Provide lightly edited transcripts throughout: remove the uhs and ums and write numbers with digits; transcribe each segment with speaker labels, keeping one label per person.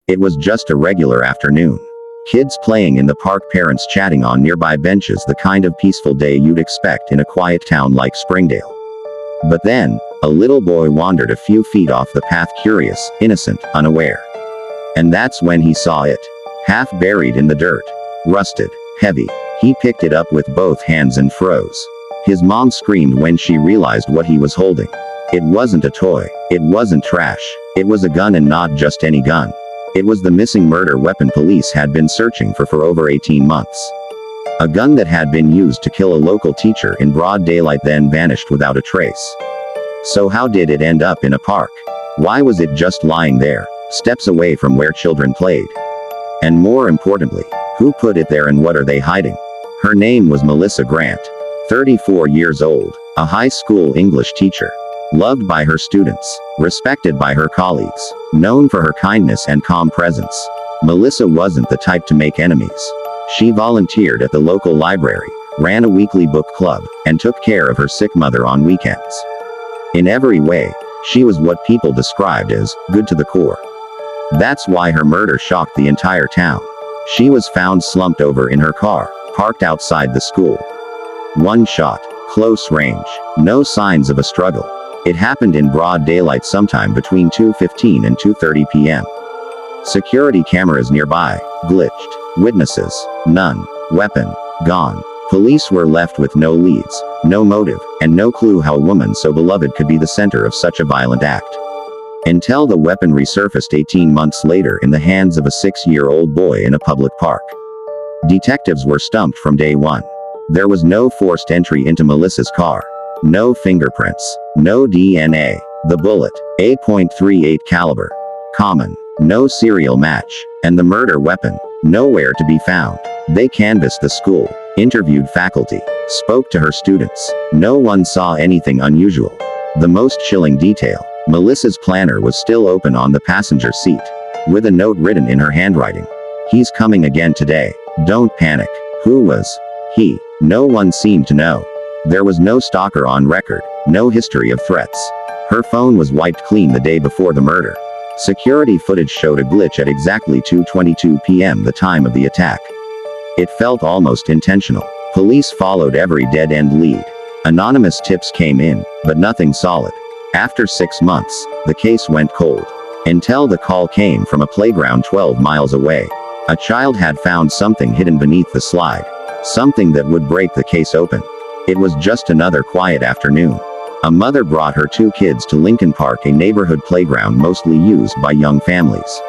Speaker 1: It was just a regular afternoon. Kids playing in the park, parents chatting on nearby benches, the kind of peaceful day you'd expect in a quiet town like Springdale. But then, a little boy wandered a few feet off the path, curious, innocent, unaware. And that's when he saw it. Half buried in the dirt. Rusted. Heavy. He picked it up with both hands and froze. His mom screamed when she realized what he was holding. It wasn't a toy. It wasn't trash. It was a gun, and not just any gun. It was the missing murder weapon police had been searching for over 18 months. A gun that had been used to kill a local teacher in broad daylight, then vanished without a trace. So how did it end up in a park? Why was it just lying there, steps away from where children played? And more importantly, who put it there and what are they hiding? Her name was Melissa Grant. 34 years old, a high school English teacher. Loved by her students, respected by her colleagues, known for her kindness and calm presence. Melissa wasn't the type to make enemies. She volunteered at the local library, ran a weekly book club, and took care of her sick mother on weekends. In every way, she was what people described as good to the core. That's why her murder shocked the entire town. She was found slumped over in her car, parked outside the school. One shot, close range, no signs of a struggle. It happened in broad daylight sometime between 2:15 and 2:30 p.m. Security cameras nearby, glitched. Witnesses, none. Weapon, gone. Police were left with no leads, no motive, and no clue how a woman so beloved could be the center of such a violent act. Until the weapon resurfaced 18 months later in the hands of a 6-year-old boy in a public park. Detectives were stumped from day one. There was no forced entry into Melissa's car. No fingerprints. No DNA. The bullet, .38 caliber. Common. No serial match. And the murder weapon, nowhere to be found. They canvassed the school, interviewed faculty, spoke to her students. No one saw anything unusual. The most chilling detail, Melissa's planner was still open on the passenger seat, with a note written in her handwriting. "He's coming again today. Don't panic." Who was he? No one seemed to know. There was no stalker on record, no history of threats. Her phone was wiped clean the day before the murder. Security footage showed a glitch at exactly 2:22 p.m., the time of the attack. It felt almost intentional. Police followed every dead-end lead. Anonymous tips came in, but nothing solid. After 6 months, the case went cold. Until the call came from a playground 12 miles away. A child had found something hidden beneath the slide. Something that would break the case open. It was just another quiet afternoon. A mother brought her 2 kids to Lincoln Park, a neighborhood playground mostly used by young families.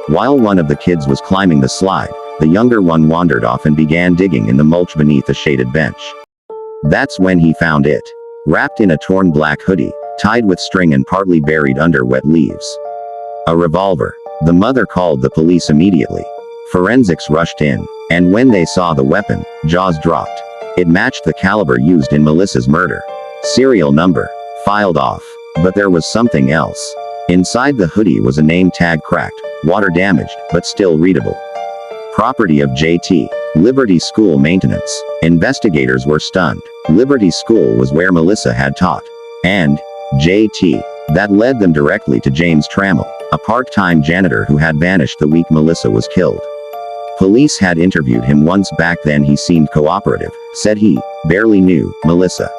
Speaker 1: While one of the kids was climbing the slide, the younger one wandered off and began digging in the mulch beneath a shaded bench. That's when he found it. Wrapped in a torn black hoodie, tied with string and partly buried under wet leaves. A revolver. The mother called the police immediately. Forensics rushed in, and when they saw the weapon, jaws dropped. It matched the caliber used in Melissa's murder. Serial number. Filed off. But there was something else. Inside the hoodie was a name tag, cracked, water damaged, but still readable. Property of J.T. Liberty School maintenance. Investigators were stunned. Liberty School was where Melissa had taught. And J.T. That led them directly to James Trammell, a part-time janitor who had vanished the week Melissa was killed. Police had interviewed him once back then. He seemed cooperative, said he barely knew Melissa.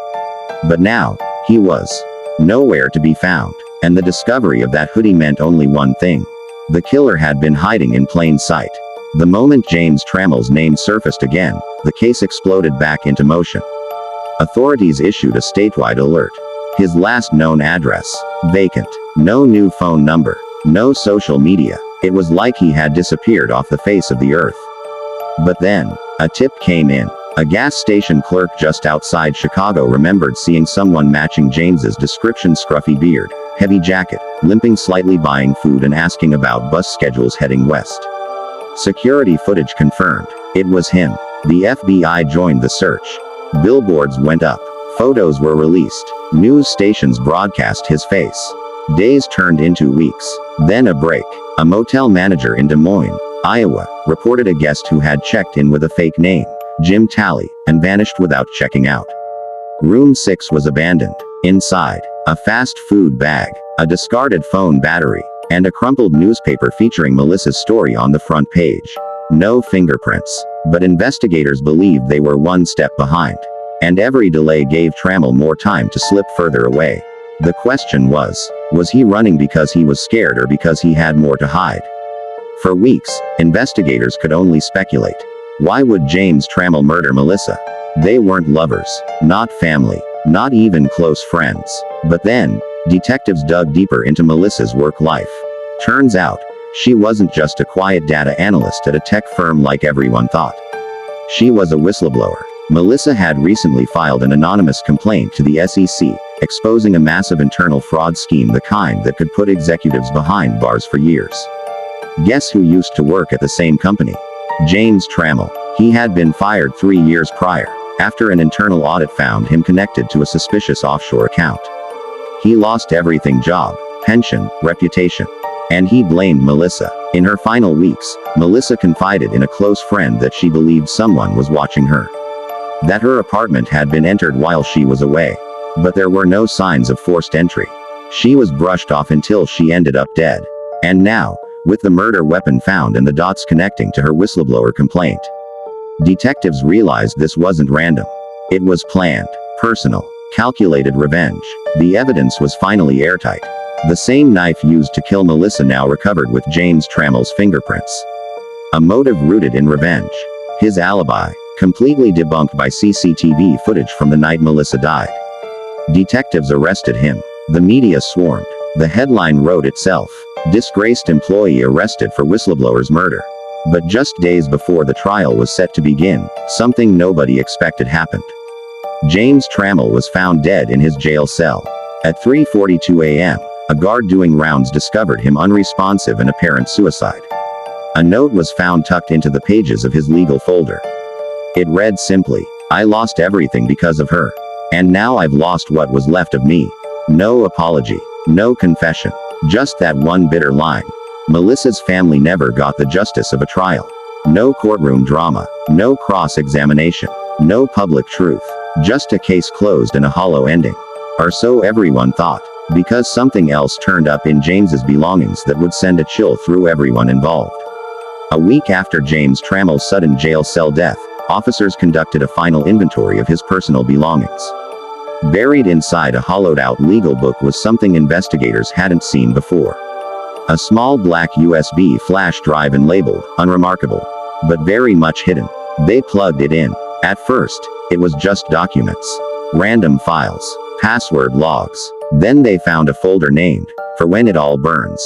Speaker 1: But now, he was nowhere to be found. And the discovery of that hoodie meant only one thing. The killer had been hiding in plain sight. The moment James Trammell's name surfaced again, the case exploded back into motion. Authorities issued a statewide alert. His last known address, vacant. No new phone number. No social media. It was like he had disappeared off the face of the earth. But then, a tip came in. A gas station clerk just outside Chicago remembered seeing someone matching James's description: scruffy beard, heavy jacket, limping slightly, buying food and asking about bus schedules heading west. Security footage confirmed. It was him. The FBI joined the search. Billboards went up. Photos were released. News stations broadcast his face. Days turned into weeks. Then a break. A motel manager in Des Moines, Iowa, reported a guest who had checked in with a fake name, Jim Talley, and vanished without checking out. Room 6 was abandoned. Inside, a fast food bag, a discarded phone battery, and a crumpled newspaper featuring Melissa's story on the front page. No fingerprints. But investigators believed they were one step behind. And every delay gave Trammell more time to slip further away. The question was he running because he was scared or because he had more to hide? For weeks, investigators could only speculate. Why would James Trammell murder Melissa? They weren't lovers, not family, not even close friends. But then, detectives dug deeper into Melissa's work life. Turns out, she wasn't just a quiet data analyst at a tech firm like everyone thought. She was a whistleblower. Melissa had recently filed an anonymous complaint to the SEC, exposing a massive internal fraud scheme, the kind that could put executives behind bars for years. Guess who used to work at the same company? James Trammell. He had been fired 3 years prior, after an internal audit found him connected to a suspicious offshore account. He lost everything: job, pension, reputation. And he blamed Melissa. In her final weeks, Melissa confided in a close friend that she believed someone was watching her. That her apartment had been entered while she was away. But there were no signs of forced entry. She was brushed off until she ended up dead. And now, with the murder weapon found and the dots connecting to her whistleblower complaint, detectives realized this wasn't random. It was planned, personal, calculated revenge. The evidence was finally airtight. The same knife used to kill Melissa now recovered with James Trammell's fingerprints. A motive rooted in revenge. His alibi, completely debunked by CCTV footage from the night Melissa died. Detectives arrested him. The media swarmed. The headline wrote itself: "Disgraced employee arrested for whistleblower's murder." But just days before the trial was set to begin, something nobody expected happened. James Trammell was found dead in his jail cell. At 3:42 a.m., a guard doing rounds discovered him unresponsive and apparent suicide. A note was found tucked into the pages of his legal folder. It read simply, "I lost everything because of her. And now I've lost what was left of me." No apology. No confession. Just that one bitter line. Melissa's family never got the justice of a trial. No courtroom drama. No cross-examination. No public truth. Just a case closed and a hollow ending. Or so everyone thought. Because something else turned up in James's belongings that would send a chill through everyone involved. A week after James Trammell's sudden jail cell death, officers conducted a final inventory of his personal belongings. Buried inside a hollowed-out legal book was something investigators hadn't seen before. A small black USB flash drive and labeled, "Unremarkable," but very much hidden. They plugged it in. At first, it was just documents. Random files. Password logs. Then they found a folder named, "For When It All Burns."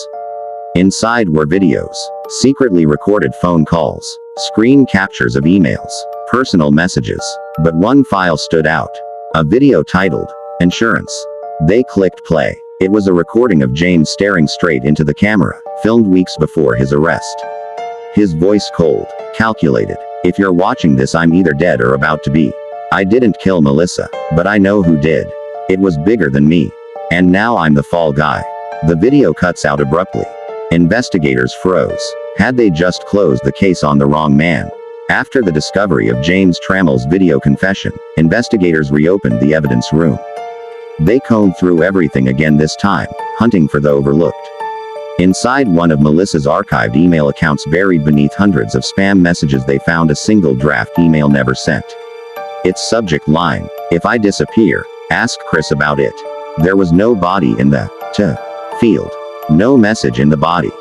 Speaker 1: Inside were videos, secretly recorded phone calls, screen captures of emails, personal messages. But one file stood out. A video titled, "Insurance." They clicked play. It was a recording of James staring straight into the camera, filmed weeks before his arrest. His voice cold, calculated. "If you're watching this, I'm either dead or about to be. I didn't kill Melissa, but I know who did. It was bigger than me. And now I'm the fall guy." The video cuts out abruptly. Investigators froze. Had they just closed the case on the wrong man? After the discovery of James Trammell's video confession, investigators reopened the evidence room. They combed through everything again, this time, hunting for the overlooked. Inside one of Melissa's archived email accounts, buried beneath hundreds of spam messages, they found a single draft email never sent. Its subject line: "If I disappear, ask Chris about it." There was no body in the "to" field. No message in the body.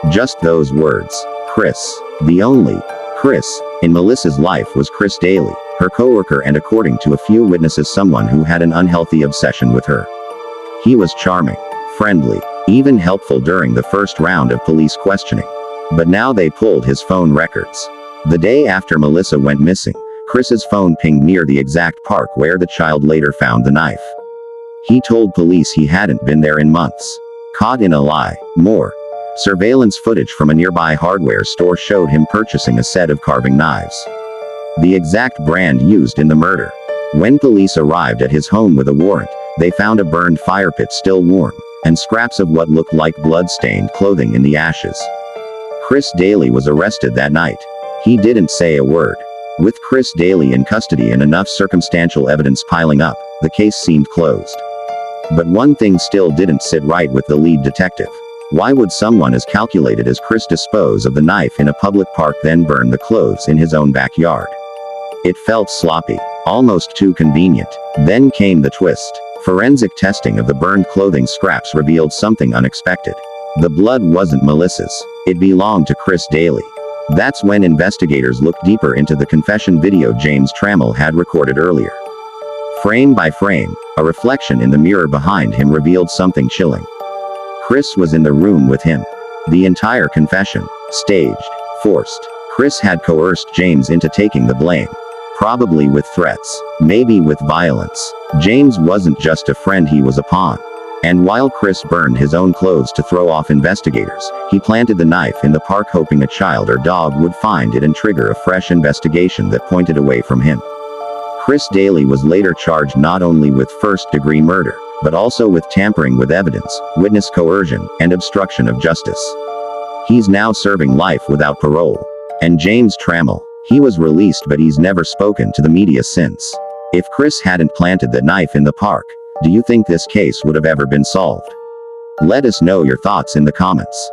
Speaker 1: Just those words. Chris. The only Chris in Melissa's life was Chris Daly, her coworker, and according to a few witnesses, someone who had an unhealthy obsession with her. He was charming, friendly, even helpful during the first round of police questioning. But now they pulled his phone records. The day after Melissa went missing, Chris's phone pinged near the exact park where the child later found the knife. He told police he hadn't been there in months. Caught in a lie. More. Surveillance footage from a nearby hardware store showed him purchasing a set of carving knives. The exact brand used in the murder. When police arrived at his home with a warrant, they found a burned fire pit still warm, and scraps of what looked like blood-stained clothing in the ashes. Chris Daly was arrested that night. He didn't say a word. With Chris Daly in custody and enough circumstantial evidence piling up, the case seemed closed. But one thing still didn't sit right with the lead detective. Why would someone as calculated as Chris dispose of the knife in a public park then burn the clothes in his own backyard? It felt sloppy, almost too convenient. Then came the twist. Forensic testing of the burned clothing scraps revealed something unexpected. The blood wasn't Melissa's. It belonged to Chris Daly. That's when investigators looked deeper into the confession video James Trammell had recorded earlier. Frame by frame, a reflection in the mirror behind him revealed something chilling. Chris was in the room with him. The entire confession. Staged. Forced. Chris had coerced James into taking the blame. Probably with threats. Maybe with violence. James wasn't just a friend, he was a pawn. And while Chris burned his own clothes to throw off investigators, he planted the knife in the park hoping a child or dog would find it and trigger a fresh investigation that pointed away from him. Chris Daly was later charged not only with first-degree murder, but also with tampering with evidence, witness coercion, and obstruction of justice. He's now serving life without parole. And James Trammell, he was released but he's never spoken to the media since. If Chris hadn't planted that knife in the park, do you think this case would have ever been solved? Let us know your thoughts in the comments.